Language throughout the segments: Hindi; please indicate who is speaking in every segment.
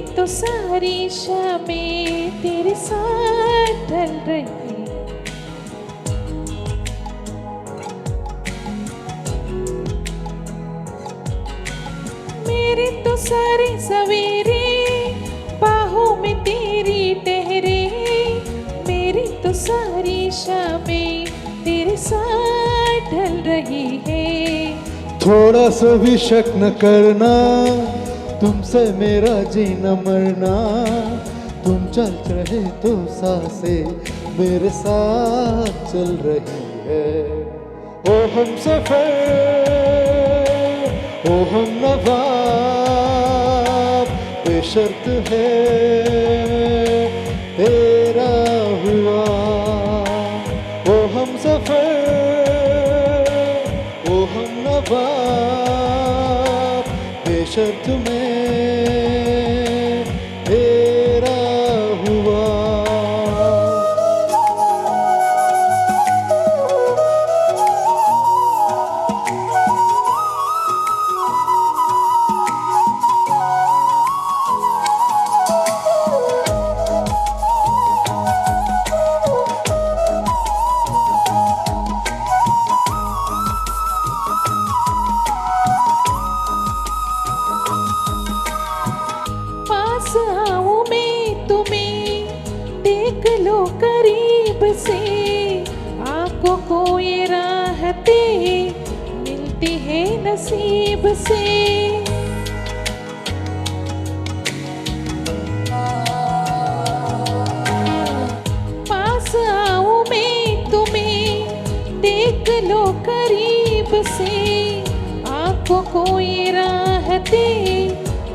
Speaker 1: तो सारी शामें तेरे साथ ढल रही, मेरे तो सारे सवेरे बाहों में तेरी ठहरे, मेरी तो सारी शामें तेरे साथ ढल रही है।
Speaker 2: थोड़ा सा भी शक न करना, तुमसे मेरा जीना मरना, तुम चल रहे तो सांसें मेरे साथ चल रही है। ओ हम सफर, ओ हम नवा, बेशर्त है तेरा हुआ। ओ हम सफर, ओ हम नवा, बेशर्त में तेरा हुआ।
Speaker 1: पास आऊं मैं तुम्हें देख लो करीब से, आंखों को ये राहतें मिलती है नसीब से। पास आऊं मैं तुम्हें देख लो करीब से, आंखों को ये राहतें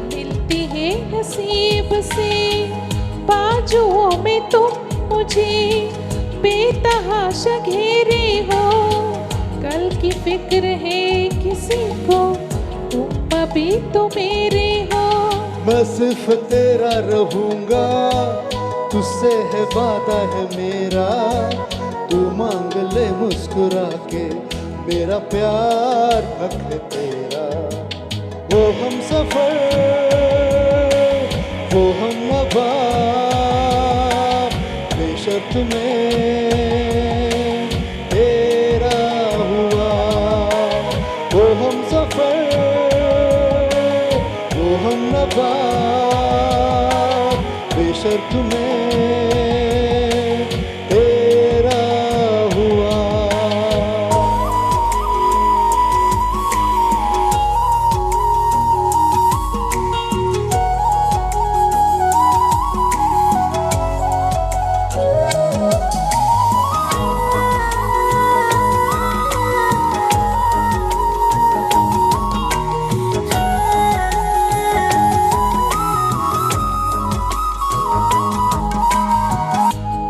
Speaker 1: मिलती है नसीब से। बाजुओं में तुम मुझे बेतहाशा घेरे हो, कल की फिक्र है किसी को, तुम अभी तो मेरे हो।
Speaker 2: मैं सिर्फ तेरा रहूंगा, तुझसे है वादा है मेरा, तू मांग ले मुस्कुरा के मेरा प्यार हक है तेरा। वो हम सफर, वो हम नवा, बेशर्त में तेरा हुआ। वो हम सफर, वो हम नवा, बेशर्त में तेरा हुआ।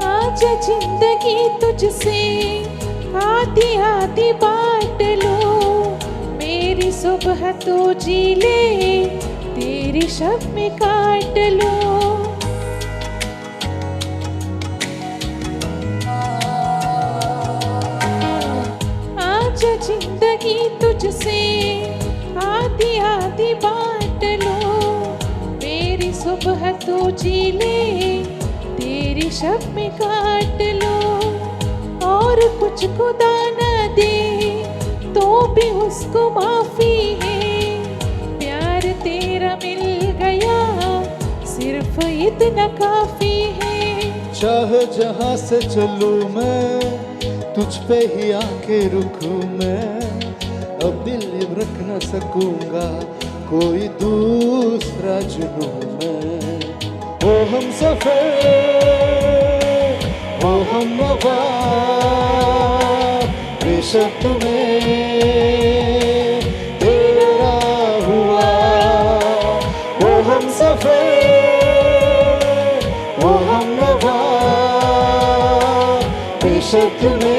Speaker 1: आज जिंदगी तुझसे आधी आधी बांट लो, मेरी सुबह तो जी ले तेरी शब में काट लो। आज जिंदगी तुझसे आधी आधी बांट लो, मेरी सुबह तो जी ले तेरी शब में काट लो। और कुछ खुदा न दे तो भी उसको माफी है, प्यार तेरा मिल गया सिर्फ इतना काफी है।
Speaker 2: चाहे जहां से चलूं मैं, तुझ पे ही आके रुकूं मैं, अब दिल रख न सकूंगा कोई दूसरा जुनूं मैं। वो हम सफर, वो हम वफा, बेशक में तेरा हुआ। वो हम सफर, वो हम वफा, बेशक में